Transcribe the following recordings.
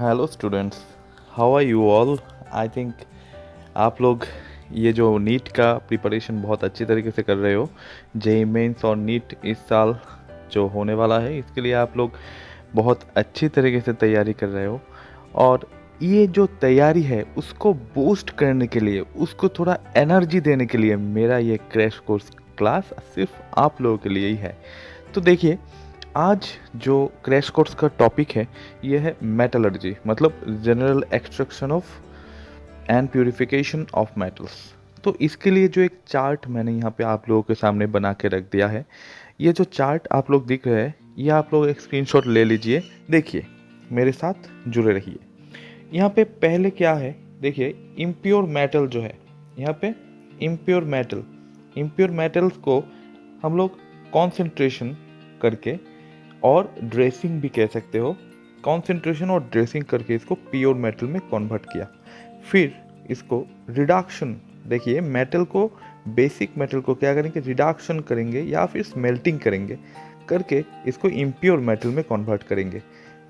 Hello students, how are you all. I think आप लोग ये जो नीट का प्रिपरेशन बहुत अच्छी तरीके से कर रहे हो। जेई मेंस और नीट इस साल जो होने वाला है, इसके लिए आप लोग बहुत अच्छी तरीके से तैयारी कर रहे हो। और ये जो तैयारी है उसको बूस्ट करने के लिए, उसको थोड़ा एनर्जी देने के लिए मेरा ये क्रैश कोर्स क्लास सिर्फ आप लोगों के लिए ही है। तो देखिए, आज जो क्रैश कोर्स का टॉपिक है ये है मेटलर्जी, मतलब general extraction of and purification of metals. तो इसके लिए जो एक चार्ट मैंने यहाँ पे आप लोगों के सामने बना के रख दिया है, ये जो चार्ट आप लोग दिख रहे हैं, ये आप लोग एक स्क्रीनशॉट ले लीजिए। देखिए, मेरे साथ जुड़े रहिए। यहाँ पे पहले क्या है, देखिए इम्प्योर मेटल जो है, यहाँ पे इम्प्योर मेटल्स को हम लोग कॉन्सेंट्रेशन करके और ड्रेसिंग भी कह सकते हो, कॉन्सेंट्रेशन और ड्रेसिंग करके इसको प्योर मेटल में कन्वर्ट किया। फिर इसको रिडक्शन, देखिए मेटल को, बेसिक मेटल को क्या करेंगे, रिडक्शन करेंगे या फिर स्मेल्टिंग करेंगे, करके इसको इम्प्योर मेटल में कन्वर्ट करेंगे।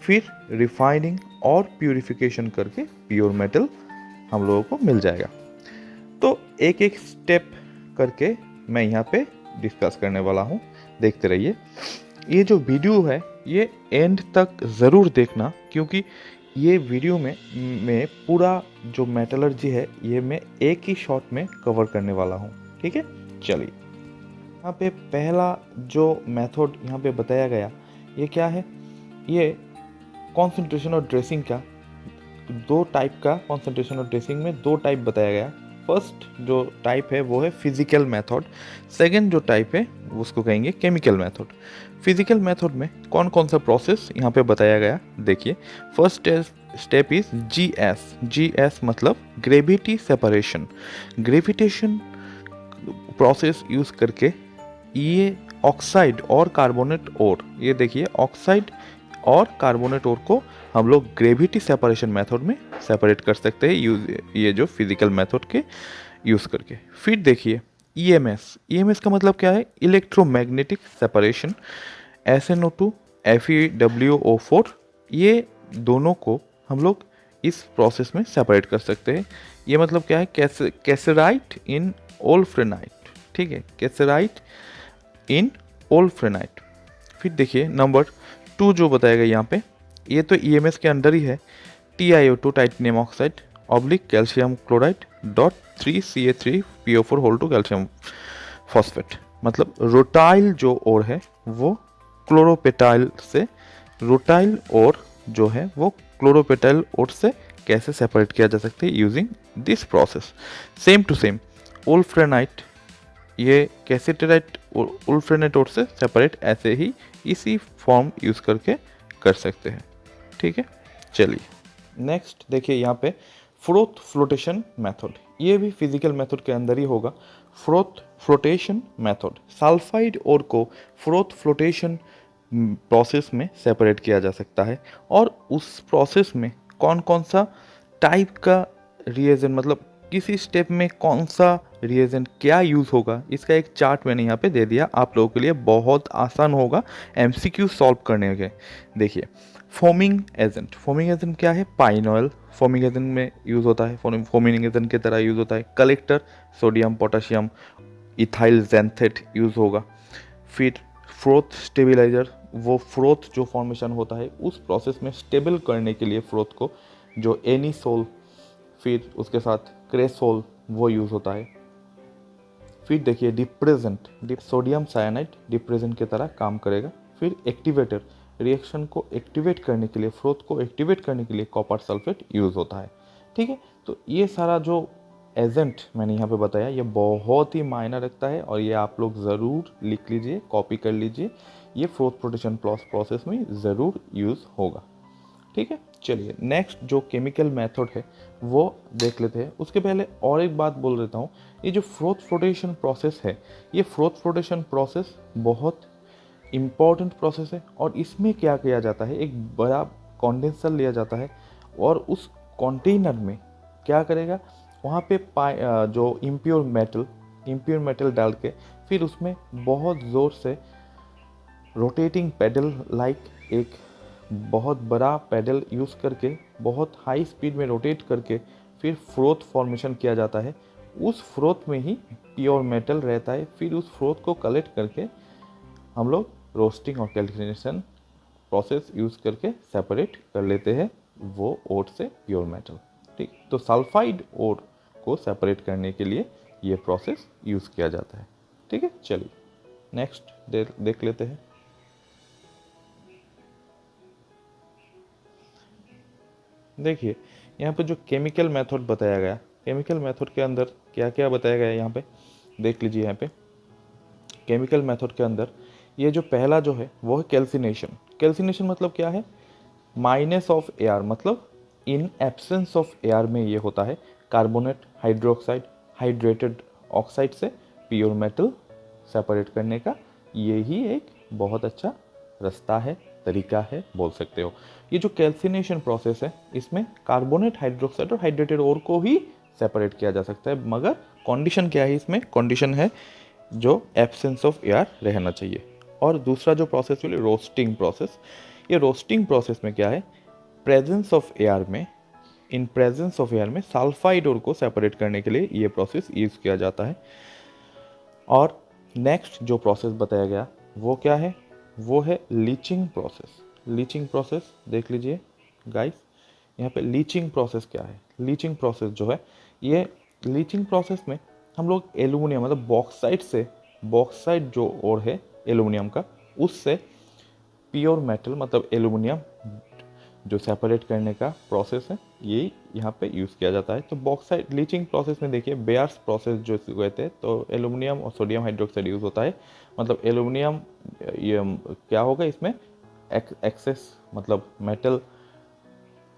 फिर रिफाइनिंग और प्यूरिफिकेशन करके प्योर मेटल हम लोगों को मिल जाएगा। तो एक एक स्टेप करके मैं यहाँ पे डिस्कस करने वाला हूँ, देखते रहिए। ये जो वीडियो है ये एंड तक ज़रूर देखना, क्योंकि ये वीडियो में पूरा जो मेटलर्जी है ये मैं एक ही शॉट में कवर करने वाला हूँ। ठीक है, चलिए। यहाँ पे पहला जो मेथड यहाँ पे बताया गया, ये क्या है, ये कॉन्सेंट्रेशन और ड्रेसिंग का दो टाइप का, कॉन्सेंट्रेशन और ड्रेसिंग में दो टाइप बताया गया। फर्स्ट जो टाइप है वो है फिजिकल मेथड, सेकंड जो टाइप है उसको कहेंगे केमिकल मेथड। फिजिकल मेथड में कौन कौन सा प्रोसेस यहाँ पे बताया गया, देखिए। फर्स्ट स्टेप इज जीएस मतलब gravity separation. Gravitation process use करके ये ऑक्साइड और कार्बोनेट ओर, ये देखिए ऑक्साइड और कार्बोनेट ओर को हम लोग ग्रेविटी सेपरेशन मेथड में सेपरेट कर सकते हैं, ये जो फिजिकल मेथड के यूज़ करके। फिर देखिए ईएमएस का मतलब क्या है, इलेक्ट्रोमैग्नेटिक सेपरेशन। SnO2 FeWO4, ये दोनों को हम लोग इस प्रोसेस में सेपरेट कर सकते हैं। ये मतलब क्या है, कैसेराइट इन ओल्फ्रेनाइट। ठीक है, कैसेराइट इन ओल्फ्रेनाइट। फिर देखिए नंबर 2 जो बताया गया यहाँ पे, ये तो ईएमएस के अंडर ही है। TiO2 titanium oxide oblique calcium chloride dot 3Ca3PO4 whole two calcium phosphate. मतलब रोटाइल जो ओर है वो क्लोरोपेटाइल से, रोटाइल ओर जो है वो क्लोरोपेटाइल ओर से कैसे सेपरेट किया जा सकता है using this process. Same to same wolframite, ये कैसेटेराइट ओल्फ्रेनाइट ओर से सेपरेट ऐसे ही इसी फॉर्म यूज करके कर सकते हैं। ठीक है, चलिए नेक्स्ट देखिए यहाँ पे फ्रोथ फ्लोटेशन मेथड, ये भी फिजिकल मेथड के अंदर ही होगा। Froth flotation method, sulphide ore को फ्रोथ फ्लोटेशन प्रोसेस में सेपरेट किया जा सकता है। और उस प्रोसेस में कौन कौन सा टाइप का रिएजेंट, मतलब किसी स्टेप में कौन सा रिएजेंट क्या यूज़ होगा, इसका एक चार्ट मैंने यहाँ पे दे दिया आप लोगों के लिए, बहुत आसान होगा MCQ सॉल्व करने के। देखिए फोमिंग एजेंट क्या है, पाइन ऑयल फोमिंग एजेंट में यूज़ होता है, फोमिंग एजेंट की तरह यूज़ होता है। Collector sodium potassium ethyl xanthate use होगा। फिर फ्रोथ स्टेबिलाइजर, वो फ्रोथ जो फॉर्मेशन होता है उस प्रोसेस में स्टेबल करने के लिए फ्रोथ को जो एनीसोल, फिर उसके साथ क्रेसोल, वो यूज़ होता है। फिर देखिए डिप्रेजेंट, सोडियम साइनाइड डिप्रेजेंट की तरह काम करेगा। फिर एक्टिवेटर, रिएक्शन को एक्टिवेट करने के लिए, फ्रोथ को एक्टिवेट करने के लिए कॉपर सल्फेट यूज़ होता है। ठीक है, तो ये सारा जो एजेंट मैंने यहाँ पे बताया ये बहुत ही मायना रखता है, और ये आप लोग ज़रूर लिख लीजिए, कॉपी कर लीजिए, ये फ्रोथ प्रोटेक्शन प्रोसेस में ज़रूर यूज़ होगा। ठीक है, चलिए नेक्स्ट जो केमिकल मेथड है वो देख लेते हैं। उसके पहले और एक बात बोल देता हूँ, ये जो फ्रोथ फ्लोटेशन प्रोसेस है, ये फ्रोथ फ्लोटेशन प्रोसेस बहुत इम्पॉर्टेंट प्रोसेस है। और इसमें क्या किया जाता है, एक बड़ा कंडेंसर लिया जाता है और उस कंटेनर में क्या करेगा, वहाँ पे जो इम्प्योर मेटल डाल के फिर उसमें बहुत ज़ोर से रोटेटिंग पेडल लाइक एक बहुत बड़ा पैडल यूज़ करके बहुत हाई स्पीड में रोटेट करके फिर फ्रोथ फॉर्मेशन किया जाता है। उस फ्रोथ में ही प्योर मेटल रहता है। फिर उस फ्रोथ को कलेक्ट करके हम लोग रोस्टिंग और कैल्सिनेशन प्रोसेस यूज़ करके सेपरेट कर लेते हैं वो ओर से प्योर मेटल। ठीक, तो सल्फाइड ओर को सेपरेट करने के लिए ये प्रोसेस यूज़ किया जाता है। ठीक है, चलिए नेक्स्ट देख लेते हैं। देखिए यहाँ पे जो केमिकल मेथड बताया गया, केमिकल मेथड के अंदर क्या क्या बताया गया है यहाँ पे देख लीजिए। यहाँ पे केमिकल मेथड के अंदर ये जो पहला जो है वो है कैल्सिनेशन। कैल्सिनेशन मतलब क्या है? माइनस ऑफ एयर, मतलब इन एब्सेंस ऑफ एयर में ये होता है कार्बोनेट हाइड्रोक्साइड हाइड्रेटेड ऑक्साइड से प्योर मेटल सेपरेट करने का यही एक बहुत अच्छा रास्ता है, तरीका है बोल सकते हो। ये जो कैल्सिनेशन प्रोसेस है इसमें कार्बोनेट हाइड्रोक्साइड और हाइड्रेटेड ओर को ही सेपरेट किया जा सकता है, मगर कंडीशन क्या है इसमें? कंडीशन है जो एब्सेंस ऑफ एयर रहना चाहिए। और दूसरा जो प्रोसेस है रोस्टिंग प्रोसेस। ये रोस्टिंग प्रोसेस में क्या है? प्रेजेंस ऑफ एयर में, इन प्रेजेंस ऑफ एयर में सल्फाइड ओर को सेपरेट करने के लिए ये प्रोसेस यूज़ किया जाता है। और नेक्स्ट जो प्रोसेस बताया गया वो क्या है? वो है लीचिंग प्रोसेस। लीचिंग प्रोसेस देख लीजिए गाइस, यहाँ पे लीचिंग प्रोसेस क्या है? लीचिंग प्रोसेस जो है, ये लीचिंग प्रोसेस में हम लोग एल्यूमिनियम मतलब बॉक्साइट से, बॉक्साइट जो और है एल्यूमिनियम का, उससे प्योर मेटल मतलब एल्यूमिनियम जो सेपरेट करने का प्रोसेस है ये यहाँ पे यूज़ किया जाता है। तो बॉक्साइट लीचिंग प्रोसेस में देखिए बेयर्स प्रोसेस जो कहते हैं, तो एल्यूमिनियम और सोडियम हाइड्रोक्साइड यूज़ होता है। मतलब एल्यूमिनियम ये क्या होगा इसमें एक्सेस मतलब मेटल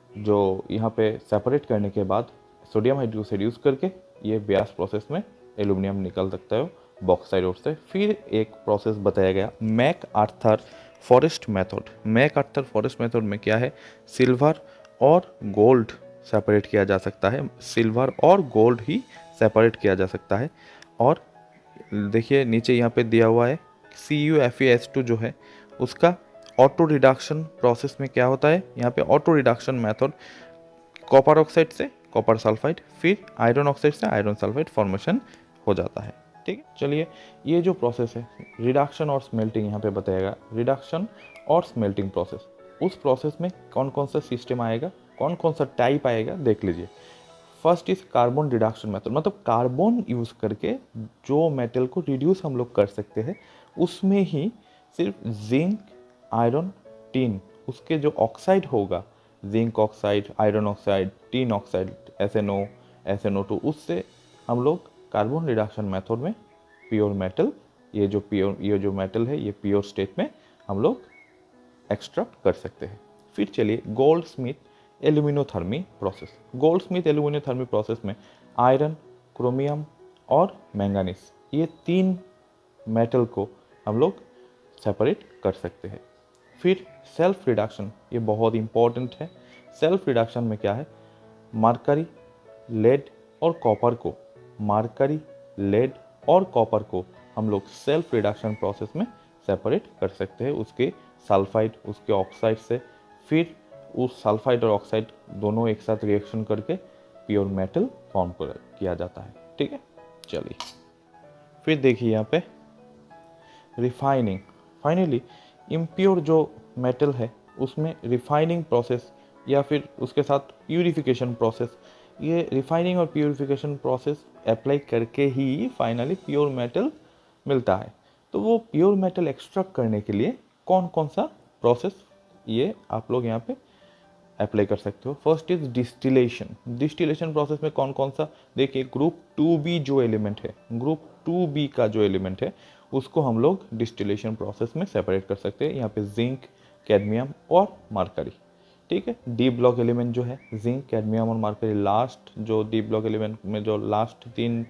जो यहाँ पे सेपरेट करने के बाद सोडियम हाइड्रोक्साइड यूज़ करके ये बेयर्स प्रोसेस में एल्यूमिनियम निकल सकता है बॉक्साइट ओर से। फिर एक प्रोसेस बताया गया MacArthur Forrest method. MacArthur Forrest method में क्या है? सिल्वर और गोल्ड सेपरेट किया जा सकता है, सिल्वर और गोल्ड ही सेपरेट किया जा सकता है। और देखिए नीचे यहाँ पे दिया हुआ है CuFeS2 जो है उसका ऑटो रिडक्शन प्रोसेस में क्या होता है? यहाँ पे auto reduction method copper oxide से कॉपर सल्फाइड, फिर आयरन ऑक्साइड से आयरन सल्फाइड फॉर्मेशन हो जाता है। ठीक है, चलिए ये जो प्रोसेस है रिडक्शन और स्मेल्टिंग यहाँ पे बताएगा। रिडक्शन और स्मेल्टिंग प्रोसेस, उस प्रोसेस में कौन कौन सा सिस्टम आएगा, कौन कौन सा टाइप आएगा देख लीजिए। First is carbon reduction method, मतलब कार्बन यूज़ करके जो मेटल को रिड्यूस हम लोग कर सकते हैं उसमें ही सिर्फ जिंक आयरन टीन उसके जो ऑक्साइड होगा, zinc oxide iron oxide tin oxide SNO2 उससे हम लोग कार्बन रिडक्शन मेथड में प्योर मेटल ये जो मेटल है ये प्योर स्टेट में हम लोग एक्सट्रैक्ट कर सकते हैं। फिर चलिए Goldschmidt aluminothermy process. Goldschmidt aluminothermy process में आयरन, क्रोमियम और मैंगानीज ये 3 मेटल को हम लोग सेपरेट कर सकते हैं। फिर सेल्फ रिडक्शन, ये बहुत इंपॉर्टेंट है। सेल्फ रिडक्शन में क्या है? मरकरी, लेड और कॉपर को, मरकरी, लेड और कॉपर को हम लोग सेल्फ रिडक्शन प्रोसेस में सेपरेट कर सकते हैं उसके सल्फाइड उसके ऑक्साइड से। फिर उस सल्फाइड और ऑक्साइड दोनों एक साथ रिएक्शन करके प्योर मेटल फॉर्म किया जाता है। ठीक है, चलिए फिर देखिए यहाँ पे रिफाइनिंग। फाइनली इम्प्योर जो मेटल है उसमें रिफाइनिंग प्रोसेस या फिर उसके साथ प्यूरिफिकेशन प्रोसेस, ये रिफाइनिंग और प्यूरिफिकेशन प्रोसेस अप्लाई करके ही फाइनली प्योर मेटल मिलता है। तो वो प्योर मेटल एक्सट्रैक्ट करने के लिए कौन कौन सा प्रोसेस ये आप लोग यहाँ पे अप्लाई कर सकते हो। First is distillation. Distillation process में कौन कौन सा? देखिए ग्रुप 2B जो एलिमेंट है, ग्रुप 2B का जो एलिमेंट है उसको हम लोग डिस्टिलेशन प्रोसेस में सेपरेट कर सकते हैं। यहाँ पे जिंक, कैडमियम और मरकरी। ठीक है, डी ब्लॉक एलिमेंट जो है जिंक, कैडमियम और मरकरी, लास्ट जो डी ब्लॉक एलिमेंट में जो लास्ट 3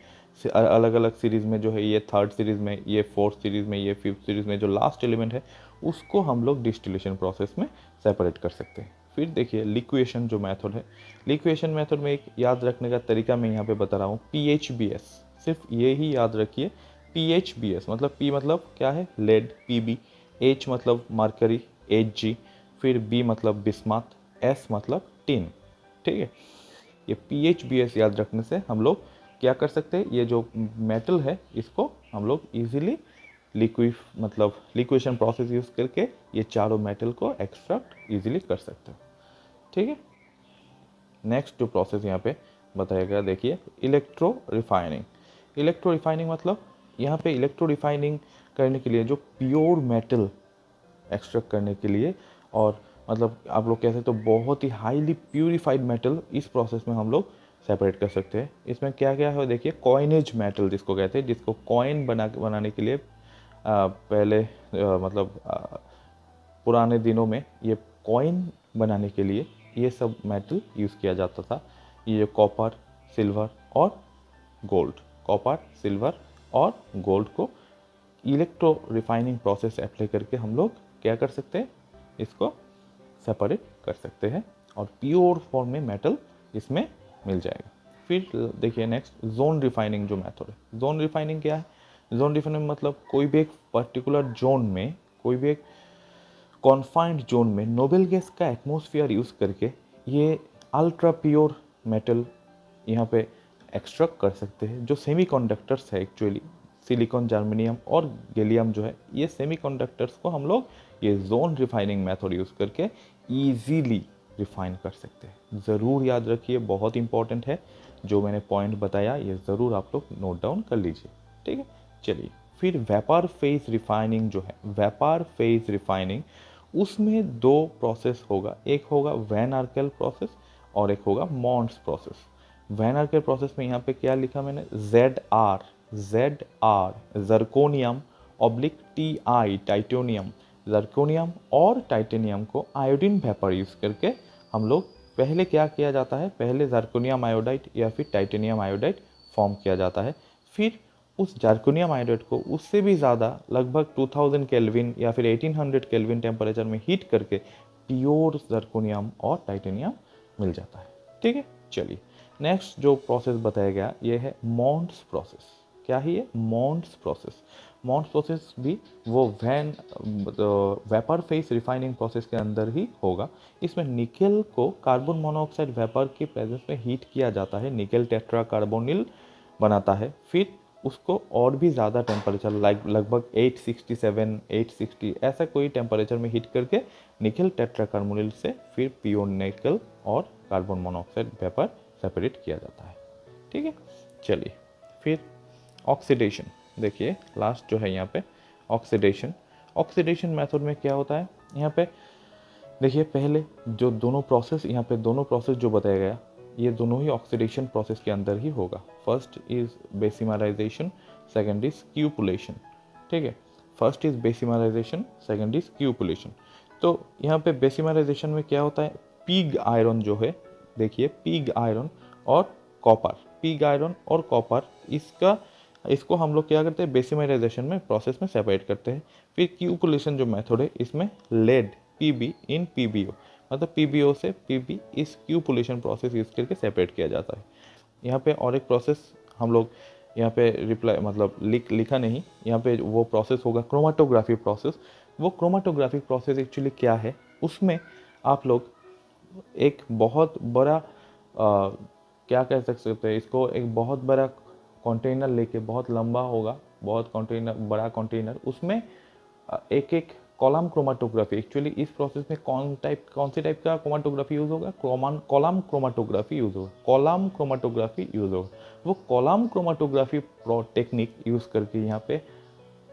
अलग अलग सीरीज में जो है, ये 3rd सीरीज में, ये 4th सीरीज में, ये 5th सीरीज में जो लास्ट एलिमेंट है उसको हम लोग डिस्टिलेशन प्रोसेस में सेपरेट कर सकते हैं। फिर देखिए लिक्वेशन जो मेथड है, लिक्वेशन मेथड में एक याद रखने का तरीका मैं यहाँ पे बता रहा हूँ, PHBS। सिर्फ ये ही याद रखिए, PHBS मतलब P मतलब क्या है? लेड, PB, H मतलब मरकरी, Hg, फिर बी मतलब बिस्मथ, एस मतलब टिन। ठीक है, ये PHBS याद रखने से हम लोग क्या कर सकते हैं, ये जो मेटल है इसको हम लोग इजीली लिक्वेशन प्रोसेस यूज़ करके ये चारों मेटल को एक्सट्रैक्ट इजीली कर सकते हो। ठीक है, नेक्स्ट जो प्रोसेस यहाँ पे बताया गया देखिए, इलेक्ट्रो रिफाइनिंग। इलेक्ट्रो रिफाइनिंग मतलब यहाँ पे इलेक्ट्रो रिफाइनिंग करने के लिए जो प्योर मेटल एक्सट्रैक्ट करने के लिए, और मतलब आप लोग कह सकते हो बहुत ही हाईली प्यूरिफाइड मेटल इस प्रोसेस में हम लोग सेपरेट कर सकते हैं। इसमें क्या क्या है देखिए, कॉइनेज मेटल जिसको कहते हैं, जिसको कॉइन बनाने के लिए पहले पुराने दिनों में ये कॉइन बनाने के लिए ये सब मेटल यूज़ किया जाता था। ये कॉपर, सिल्वर और गोल्ड, कॉपर, सिल्वर और गोल्ड को इलेक्ट्रो रिफाइनिंग प्रोसेस अप्लाई करके हम लोग क्या कर सकते हैं, इसको सेपरेट कर सकते हैं और प्योर फॉर्म में मेटल इसमें मिल जाएगा। फिर देखिए नेक्स्ट, जोन रिफाइनिंग जो मेथड है। जोन रिफाइनिंग क्या है? जोन रिफाइनिंग मतलब कोई भी एक पर्टिकुलर जोन में, कोई भी एक कॉन्फाइंड जोन में नोबल गैस का एटमॉस्फेयर यूज़ करके ये अल्ट्रा प्योर मेटल यहाँ पे एक्सट्रैक्ट कर सकते हैं। जो सेमीकंडक्टर्स है एक्चुअली, सिलिकॉन, जर्मेनियम और गैलियम जो है, ये सेमीकंडक्टर्स को हम लोग ये जोन रिफाइनिंग मेथड यूज़ करके इजीली रिफाइन कर सकते हैं। ज़रूर याद रखिए, बहुत इंपॉर्टेंट है, जो मैंने पॉइंट बताया ये ज़रूर आप लोग नोट डाउन कर लीजिए। ठीक है, चलिए फिर वेपर फेज रिफाइनिंग जो है, वेपर फेज रिफाइनिंग, उसमें दो प्रोसेस होगा, एक होगा वैन आर्केल प्रोसेस और एक होगा मॉन्ट्स प्रोसेस। वैन आर्केल प्रोसेस में यहाँ पे क्या लिखा मैंने, ZR zirconium oblique TI titanium, zirconium और टाइटेनियम को आयोडीन वेपर यूज़ करके हम लोग पहले क्या किया जाता है, पहले जर्कोनियम आयोडाइड या फिर टाइटेनियम आयोडाइड फॉर्म किया जाता है। फिर उस जर्कोनियम आयोडाइड को उससे भी ज़्यादा लगभग 2000 केल्विन या फिर 1800 केल्विन टेम्परेचर में हीट करके प्योर जर्कोनियम और टाइटेनियम मिल जाता है। ठीक है, चलिए नेक्स्ट जो प्रोसेस बताया गया ये है मॉन्ट्स प्रोसेस। क्या है ये? Months process. मॉन्ट्स प्रोसेस भी वो वेपर फेस रिफाइनिंग प्रोसेस के अंदर ही होगा। इसमें निकेल को कार्बन मोनोऑक्साइड वेपर के प्रेजेंस में हीट किया जाता है, निकेल टेट्रा कार्बोनिल बनाता है। फिर उसको और भी ज़्यादा टेम्परेचर लगभग 867, 860 ऐसा कोई टेम्परेचर में हीट करके निकेल टेट्रा कार्बोनिल से फिर प्योर निकेल और कार्बन मोनोऑक्साइड वेपर सेपरेट किया जाता है। ठीक है, चलिए फिर ऑक्सीडेशन देखिए, लास्ट जो है यहाँ पे ऑक्सीडेशन। ऑक्सीडेशन मेथड में क्या होता है, यहाँ पे देखिए पहले जो दोनों प्रोसेस जो बताया गया, ये दोनों ही ऑक्सीडेशन प्रोसेस के अंदर ही होगा। First is bessemerisation, second is cupellation. ठीक है, first is bessemerisation, second is cupellation. तो यहाँ पे बेसिमराइजेशन में क्या होता है, पिग आयरन जो है, देखिए पिग आयरन और कॉपर, पिग आयरन और कॉपर, इसको हम लोग क्या करते हैं, बेसिमराइजेशन में प्रोसेस में सेपरेट करते हैं। फिर क्यूपुलेशन जो मेथड है, इसमें लेड Pb इन PbO, मतलब PbO से Pb इस क्यूपुलेशन प्रोसेस यूज़ करके सेपरेट किया जाता है। यहाँ पे और एक प्रोसेस हम लोग यहाँ पे लिखा नहीं, यहाँ पे वो प्रोसेस होगा क्रोमाटोग्राफी प्रोसेस। वो क्रोमाटोग्राफिक प्रोसेस एक्चुअली क्या है, उसमें आप लोग एक बहुत बड़ा क्या कह सकते हैं इसको, एक बहुत बड़ा कंटेनर लेके, बहुत लंबा होगा, बहुत बड़ा कंटेनर, उसमें एक एक कॉलम क्रोमाटोग्राफी, एक्चुअली इस प्रोसेस में कौन सी टाइप का क्रोमाटोग्राफी यूज़ होगा, कॉलम क्रोमाटोग्राफी यूज़ होगा। वो कॉलम क्रोमाटोग्राफी टेक्निक यूज़ करके यहाँ पे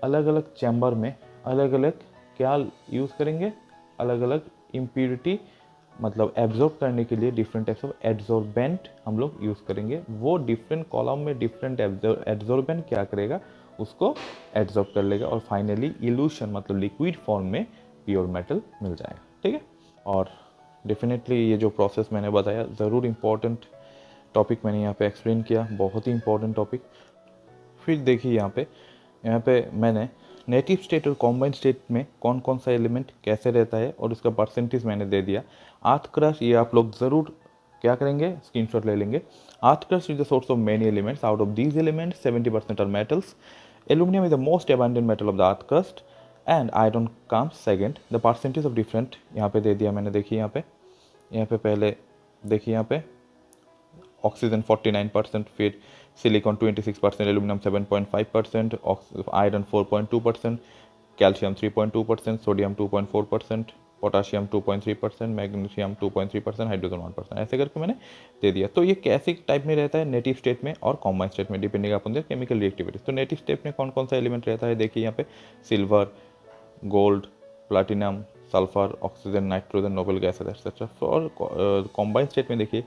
अलग अलग चैम्बर में अलग अलग क्या यूज़ करेंगे, अलग अलग इम्प्योरिटी मतलब एब्जॉर्ब करने के लिए डिफरेंट टाइप्स ऑफ एड्जॉर्बेंट हम लोग यूज़ करेंगे। वो डिफरेंट कॉलम में डिफरेंट एड्जॉर्बेंट क्या करेगा, उसको एब्जॉर्ब कर लेगा और फाइनली इल्यूशन मतलब लिक्विड फॉर्म में प्योर मेटल मिल जाएगा। ठीक है, और डेफिनेटली ये जो प्रोसेस मैंने बताया ज़रूर इम्पोर्टेंट टॉपिक मैंने यहाँ पे एक्सप्लेन किया, बहुत ही इंपॉर्टेंट टॉपिक। फिर देखिए यहाँ पे मैंने नेटिव स्टेट और कॉम्बाइंड स्टेट में कौन कौन सा एलिमेंट कैसे रहता है और उसका परसेंटेज मैंने दे दिया। अर्थ क्रस्ट ये आप लोग ज़रूर क्या करेंगे, स्क्रीनशॉट ले लेंगे। Earth crust is the source of many elements, out of these elements 70% are metals. Aluminium is the most abundant metal of the earth crust. And iron comes second. The percentage of different यहाँ पे दे दिया मैंने, देखिए यहाँ पे पहले देखिए यहाँ पे ऑक्सीजन 49%, फिर silicon 26%, aluminium 7.5%, iron 4.2%, calcium 3.2%, sodium 2.4%, potassium 2.3%, magnesium 2.3%, hydrogen 1%, ऐसे करके मैंने दे दिया। तो ये कैसे टाइप में रहता है, नेटिव स्टेट में और कॉम्बाइंड स्टेट में, depending upon the chemical reactivities. तो नेटिव स्टेट में कौन कौन सा एलिमेंट रहता है, देखिए यहाँ पे silver, gold, platinum, sulphur, oxygen, nitrogen, noble gases etcetera. और कॉम्बाइंड स्टेट में देखिए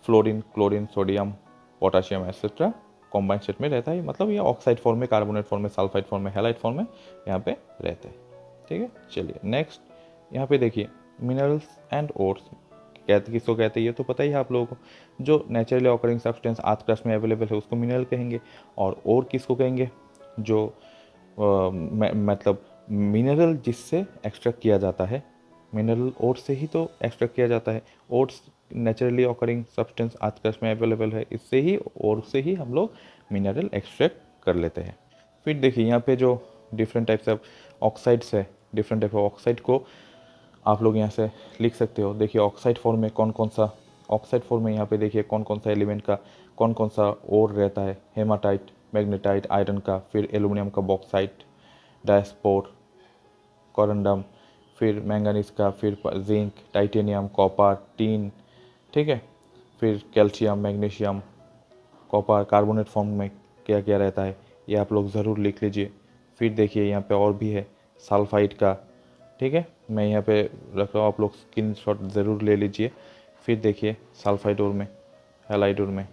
fluorine, chlorine, sodium, potassium etcetera combined state में रहता है। मतलब ये ऑक्साइड फॉर्म में, कार्बोनेट फॉर्म में, सल्फाइड फॉर्म में, हैलाइड फॉर्म में यहाँ पे रहते हैं। ठीक है, चलिए नेक्स्ट यहाँ पे देखिए मिनरल्स एंड ओर्स किसको कहते हैं ये तो पता ही है आप लोगों को। जो नेचुरली ऑकरिंग सब्सटेंस आज क्रस्ट में अवेलेबल है उसको मिनरल कहेंगे। और ओर किसको कहेंगे, जो मतलब मिनरल जिससे एक्सट्रैक्ट किया जाता है, मिनरल ओर से ही तो एक्सट्रैक्ट किया जाता है। ओट्स नेचुरली ऑकरिंग सब्सटेंस आज क्रस्ट में अवेलेबल है, इससे ही और से ही हम लोग मिनरल एक्सट्रैक्ट कर लेते हैं। फिर देखिए यहाँ पे जो डिफरेंट टाइप्स ऑफ ऑक्साइड्स है, डिफरेंट टाइप ऑफ ऑक्साइड को आप लोग यहाँ से लिख सकते हो। देखिए ऑक्साइड फॉर्म में कौन कौन सा, ऑक्साइड फॉर्म में यहाँ पे देखिए कौन कौन सा एलिमेंट का कौन कौन सा ओर रहता है, हेमाटाइट, मैग्नेटाइट, आयरन का, फिर एल्यूमिनियम का बॉक्साइट, डायस्पोर, कोरंडम, फिर मैंगनीज का, फिर जिंक, टाइटेनियम, कॉपर, टीन। ठीक है, फिर calcium, magnesium, copper, carbonate form में क्या क्या रहता है ये आप लोग ज़रूर लिख लीजिए। फिर देखिए यहाँ पे और भी है सल्फाइड का। ठीक है, मैं यहाँ पे रख रहा हूँ, आप लोग स्क्रीनशॉट ज़रूर ले लीजिए। फिर देखिए सल्फाइड और में, हैलाइड और में।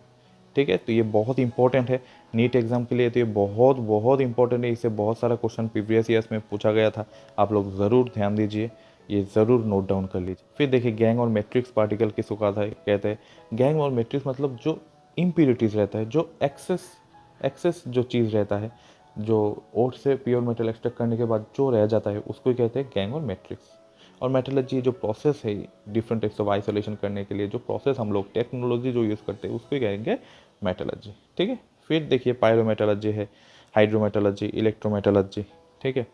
ठीक है, तो ये बहुत इंपॉर्टेंट है नीट एग्जाम के लिए, तो ये बहुत बहुत इंपॉर्टेंट है। इससे बहुत सारा क्वेश्चन प्रीवियस ईयर्स में पूछा गया था, आप लोग ज़रूर ध्यान दीजिए, ये ज़रूर नोट डाउन कर लीजिए। फिर देखिए गैंग और मैट्रिक्स पार्टिकल किसको कहते हैं। गैंग और मैट्रिक्स मतलब जो इम्प्योरिटीज़ रहता है, जो एक्सेस जो चीज़ रहता है, जो ओट से प्योर मेटल एक्सट्रैक्ट करने के बाद जो रह जाता है उसको ही कहते हैं गैंग और मैट्रिक्स। और मेटलर्जी जो प्रोसेस है डिफरेंट टाइप्स ऑफ आइसोलेशन करने के लिए, जो प्रोसेस हम लोग टेक्नोलॉजी जो यूज़ करते हैं उसको ही कहेंगे मेटलर्जी। ठीक है, फिर देखिए पायरोमेटलर्जी है, हाइड्रोमेटलर्जी, इलेक्ट्रोमेटलर्जी। ठीक है,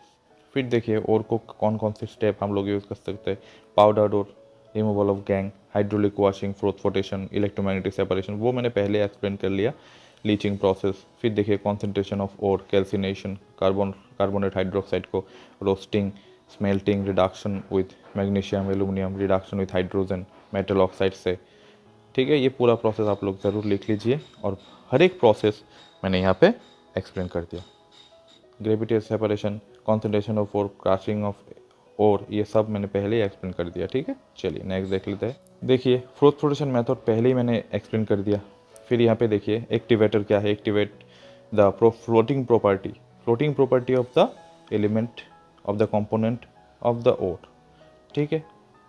फिर देखिए और को कौन कौन से स्टेप हम लोग यूज़ कर सकते हैं, पाउडर और removal of gang, hydraulic washing, flotation, electromagnetic separation, वो मैंने पहले एक्सप्लेन कर लिया, लीचिंग प्रोसेस। फिर देखिए concentration of ore, calcination, carbonate hydroxide को roasting, smelting, reduction with magnesium, aluminium, reduction with hydrogen, metal oxide से। ठीक है, ये पूरा प्रोसेस आप लोग ज़रूर लिख लीजिए और हर एक प्रोसेस मैंने यहाँ पे एक्सप्लेन कर दिया। Gravity separation, concentration of ore, crushing of ore, ये सब मैंने पहले ही एक्सप्लेन कर दिया। ठीक है, चलिए नेक्स्ट देख लेते हैं। देखिए फ्लोटेशन मेथड पहले ही मैंने एक्सप्लेन कर दिया। फिर यहाँ पे देखिए एक्टिवेटर क्या है, activate the floating property of the element of the component of the ore. ठीक है,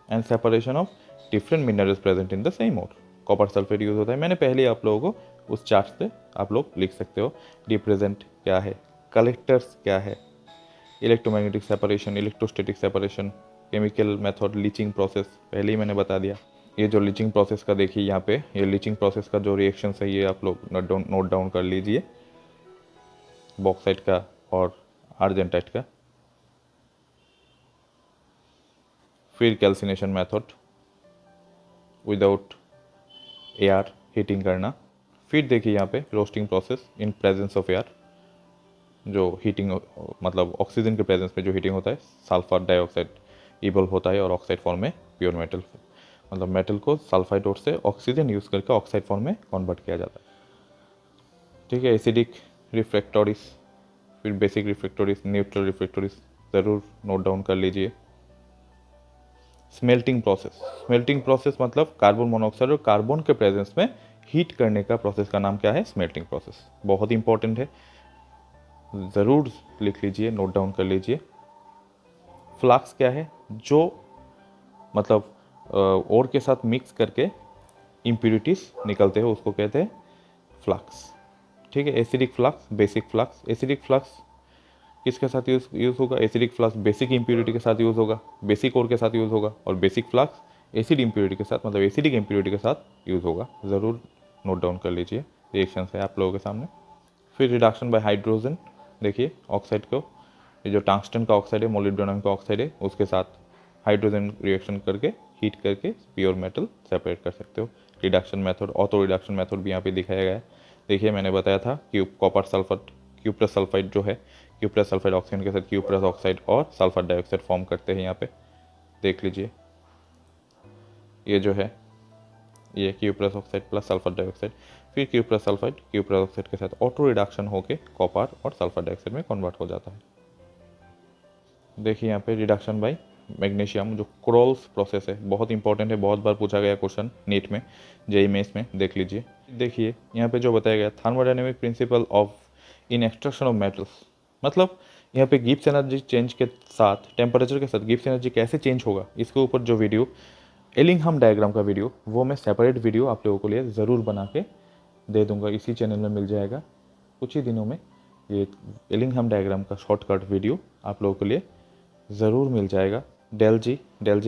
and separation of different minerals present in the same ore. Copper sulphate use होता है, मैंने पहले ही आप लोगों को उस चार्ट से आप लोग लिख सकते हो। रिप्रेजेंट क्या है, कलेक्टर्स क्या है, electromagnetic separation, electrostatic separation, chemical method, leaching process पहले ही मैंने बता दिया। ये जो लीचिंग प्रोसेस का देखिए यहाँ पे, ये लीचिंग प्रोसेस का जो रिएक्शन है ये आप लोग नोट डाउन कर लीजिए, बॉक्साइट का और आर्जेंटाइट का। फिर calcination method without air heating करना। फिर देखिए यहाँ पे roasting process in presence of air, जो हीटिंग मतलब ऑक्सीजन के प्रेजेंस में जो हीटिंग होता है, सल्फर डाइऑक्साइड इवॉल्व होता है और ऑक्साइड फॉर्म में प्योर मेटल, मतलब मेटल को सल्फाइड और से ऑक्सीजन यूज़ करके ऑक्साइड फॉर्म में कन्वर्ट किया जाता है। ठीक है, एसिडिक रिफ्रैक्टोरिस, फिर बेसिक रिफ्रैक्टोरिस, न्यूट्रल रिफ्रैक्टोरिस ज़रूर नोट डाउन कर लीजिए। स्मेल्टिंग प्रोसेस मतलब कार्बन मोनोऑक्साइड और कार्बन के प्रेजेंस में हीट करने का प्रोसेस का नाम क्या है, स्मेल्टिंग प्रोसेस। बहुत इंपॉर्टेंट है, ज़रूर लिख लीजिए, नोट डाउन कर लीजिए। फ्लक्स क्या है, जो मतलब और के साथ मिक्स करके इम्प्यूरिटीज़ निकलते हैं उसको कहते हैं फ्लक्स। ठीक है, acidic flux, basic flux. Acidic flux किसके साथ यूज़ होगा, एसिडिक फ्लक्स बेसिक इम्प्यूरिटी के साथ यूज़ होगा, बेसिक और के साथ यूज़ होगा, और बेसिक फ्लक्स एसिड इम्प्यूरिटी के साथ मतलब एसिडिक इम्प्यूरिटी के साथ यूज़ होगा। ज़रूर नोट डाउन कर लीजिए, रिएक्शन है आप लोगों के सामने। फिर रिडक्शन बाय हाइड्रोजन, देखिए ऑक्साइड को ये जो टंगस्टन का ऑक्साइड है, मोलिब्डेनम का ऑक्साइड है, उसके साथ हाइड्रोजन रिएक्शन करके हीट करके प्योर मेटल सेपरेट कर सकते हो। Reduction method, auto reduction method भी यहाँ पे दिखाया गया है। देखिए मैंने बताया था कॉपर सल्फेट, क्यूप्रस सल्फाइड जो है, क्यूप्रस सल्फाइड ऑक्सीजन के साथ क्यूप्रस ऑक्साइड और सल्फर डाइऑक्साइड फॉर्म करते हैं। यहाँ पे देख लीजिए, ये जो है ये cuprous oxide plus sulphur dioxide, फिर क्यूप्रस सल्फाइड क्यूप्रस ऑक्साइड के साथ ऑटो रिडक्शन होकर कॉपर और सल्फर डाइऑक्साइड में कन्वर्ट हो जाता है। देखिए यहाँ पे रिडक्शन बाय मैग्नीशियम जो क्रोल्स प्रोसेस है, बहुत इंपॉर्टेंट है, बहुत बार पूछा गया क्वेश्चन नीट में, जेईई मेंस में। देख लीजिए, देखिए यहाँ पे जो बताया गया thermodynamic principle of in extraction of metals, मतलब यहाँ पे गिब्स एनर्जी चेंज के साथ, टेम्परेचर के साथ गिब्स एनर्जी कैसे चेंज होगा, इसके ऊपर जो वीडियो एलिंघम डायग्राम का वीडियो, वो मैं सेपरेट वीडियो आप लोगों के लिए ज़रूर बना के दे दूंगा, इसी चैनल में मिल जाएगा कुछ ही दिनों में। ये एलिंघम डायग्राम का शॉर्टकट वीडियो आप लोगों के लिए ज़रूर मिल जाएगा। डेल जी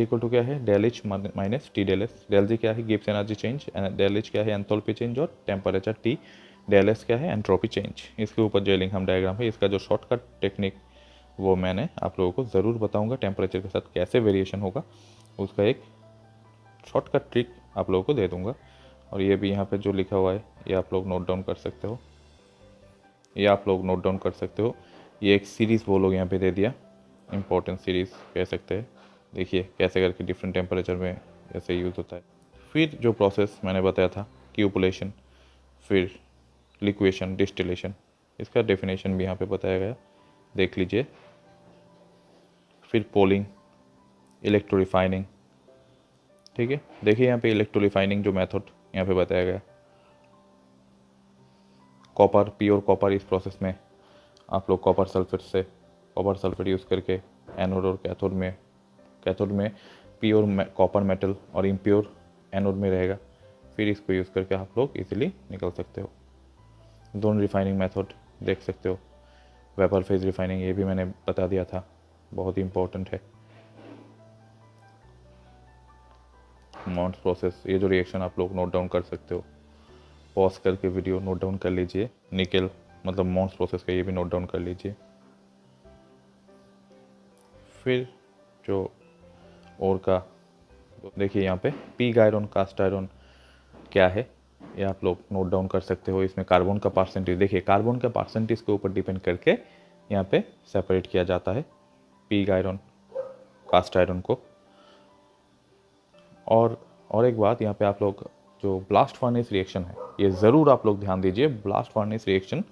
इक्वल टू क्या है, del H minus T del S. Del G क्या है, Gibbs energy change, del H क्या है, एंथैल्पी चेंज, और टेम्परेचर टी, डेल एस क्या है, एंट्रोपी चेंज। इसके ऊपर जो एलिंघम डायग्राम है, इसका जो शॉर्टकट टेक्निक वो मैंने आप लोगों को ज़रूर बताऊंगा। टेम्परेचर के साथ कैसे वेरिएशन होगा उसका एक शॉर्टकट ट्रिक आप लोगों को दे दूंगा। और ये भी यहाँ पे जो लिखा हुआ है ये आप लोग नोट डाउन कर सकते हो, ये एक सीरीज़ वो लोग यहाँ पे दे दिया, इम्पोर्टेंट सीरीज़ कह सकते हैं। देखिए कैसे करके डिफरेंट टेम्परेचर में ऐसे यूज़ होता है। फिर जो प्रोसेस मैंने बताया था क्यूपुलेशन, फिर लिक्वेशन, डिस्टिलेशन, इसका डेफिनेशन भी यहाँ पे बताया गया, देख लीजिए। फिर पोलिंग, इलेक्ट्रो रिफाइनिंग, ठीक है। देखिए यहाँ पे इलेक्ट्रो रिफाइनिंग जो मेथड यहाँ पे बताया गया, कॉपर, प्योर कॉपर, इस प्रोसेस में आप लोग कॉपर सल्फेट यूज़ करके एनोड और कैथोड में प्योर कॉपर मेटल और इम्प्योर एनोड में रहेगा, फिर इसको यूज़ करके आप लोग इजीली निकल सकते हो। जोन रिफाइनिंग मेथड देख सकते हो, वेपर फेज रिफाइनिंग, ये भी मैंने बता दिया था, बहुत ही इंपॉर्टेंट है। मॉन्स प्रोसेस, ये जो रिएक्शन आप लोग नोट डाउन कर सकते हो, पॉज करके वीडियो नोट डाउन कर लीजिए। निकेल मतलब मॉन्स प्रोसेस का, ये भी नोट डाउन कर लीजिए। फिर जो और का देखिए यहाँ पे पिग आयरन, कास्ट आयरन क्या है, ये आप लोग नोट डाउन कर सकते हो। इसमें कार्बन का परसेंटेज, देखिए कार्बन का परसेंटेज के ऊपर डिपेंड करके यहाँ पे सेपरेट किया जाता है पिग आयरन, कास्ट आयरन को। और एक बात, यहाँ पे आप लोग जो ब्लास्ट फर्नेस रिएक्शन है, ये ज़रूर आप लोग ध्यान दीजिए। ब्लास्ट फर्नेस रिएक्शन,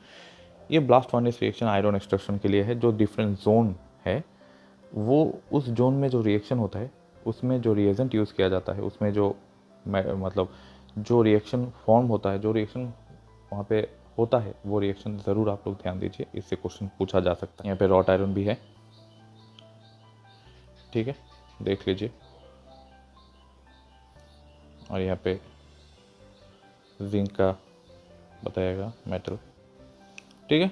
ये blast furnace reaction iron extraction के लिए है। जो डिफरेंट जोन है, वो उस जोन में जो रिएक्शन होता है, उसमें जो रिएजेंट यूज़ किया जाता है, उसमें जो मतलब जो रिएक्शन फॉर्म होता है, जो रिएक्शन वहाँ पे होता है, वो रिएक्शन ज़रूर आप लोग ध्यान दीजिए, इससे क्वेश्चन पूछा जा सकता है। यहाँ पे रॉट आयरन भी है, ठीक है, देख लीजिए। और यहाँ पे जिंक का बताएगा मेटल, ठीक है।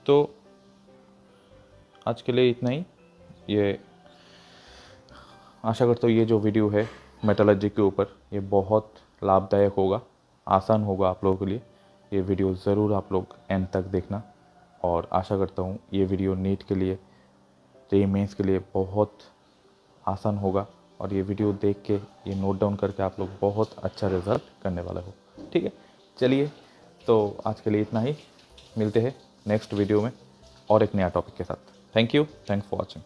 तो आज के लिए इतना ही। ये आशा करता हूँ ये जो वीडियो है मेटलर्जी के ऊपर, ये बहुत लाभदायक होगा, आसान होगा आप लोगों के लिए। ये वीडियो ज़रूर आप लोग एंड तक देखना, और आशा करता हूँ ये वीडियो नीट के लिए, जेईई मेंस के लिए बहुत आसान होगा। और ये वीडियो देख के, ये नोट डाउन करके आप लोग बहुत अच्छा रिजल्ट करने वाले हो, ठीक है। चलिए, तो आज के लिए इतना ही, मिलते हैं नेक्स्ट वीडियो में और एक नया टॉपिक के साथ। Thank you, thanks for watching.